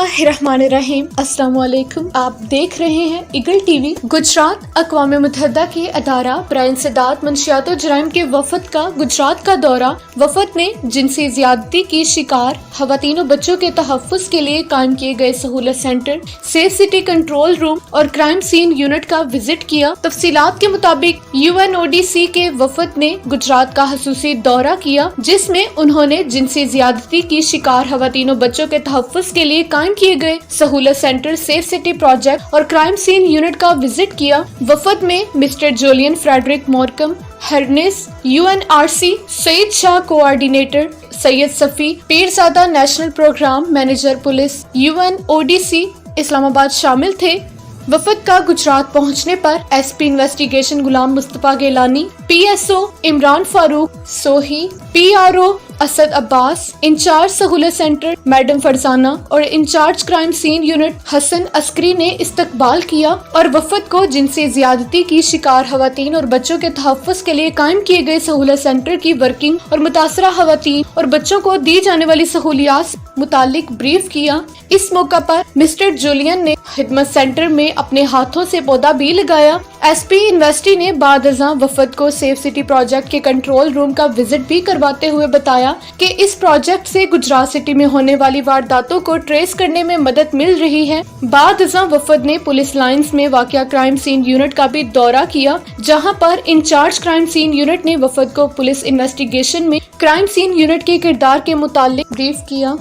اللہ الرحمن الرحیم۔ السلام علیکم، آپ دیکھ رہے ہیں ایگل ٹی وی۔ گجرات اقوام متحدہ کے ادارہ برائے انسداد منشیات و جرائم کے وفد کا گجرات کا دورہ۔ وفد نے جنسی زیادتی کی شکار خواتین و بچوں کے تحفظ کے لیے قائم کیے گئے سہولت centre, safe city control room اور کرائم سین یونٹ کا وزٹ کیا۔ تفصیلات کے مطابق UNODC کے وفد نے گجرات کا خصوصی دورہ کیا، جس میں انہوں نے جنسی زیادتی کی شکار خواتین و بچوں کے تحفظ کے لیے قائم کیے گئے سہولت سینٹر، سیف سٹی پروجیکٹ اور کرائم سین یونٹ کا وزٹ کیا۔ وفد میں مسٹر جولین فریڈرک مورکم Harneis UNRC، Saeed Shah coordinator, Syed Safi Pirzada national programme manager police UNODC Islamabad شامل تھے۔ وفد کا گجرات پہنچنے پر SP investigation Ghulam Mustafa Gilani, PSO Imran Farooq سوہی، PRO Asad عباس، انچارج سہولت سینٹر میڈم فرزانہ اور انچارج کرائم سین یونٹ حسن عسکری نے استقبال کیا اور وفد کو جنسی زیادتی کی شکار خواتین اور بچوں کے تحفظ کے لیے قائم کیے گئے سہولت سینٹر کی ورکنگ اور متاثرہ خواتین اور بچوں کو دی جانے والی سہولیات سے متعلق بریف کیا۔ اس موقع پر مسٹر جولین نے خدمت سینٹر میں اپنے ہاتھوں سے پودا بھی لگایا۔ SP انویسٹی نے بعد ازاں وفد کو سیف سٹی پروجیکٹ کے کنٹرول روم کا وزٹ بھی کرواتے ہوئے بتایا کہ اس پروجیکٹ سے گجرات سٹی میں ہونے والی وارداتوں کو ٹریس کرنے میں مدد مل رہی ہے۔ بعد ازاں وفد نے پولیس لائنز میں واقع کرائم سین یونٹ کا بھی دورہ کیا، جہاں پر انچارج کرائم سین یونٹ نے وفد کو پولیس انویسٹیگیشن میں کرائم سین یونٹ کے کردار کے متعلق بریف کیا۔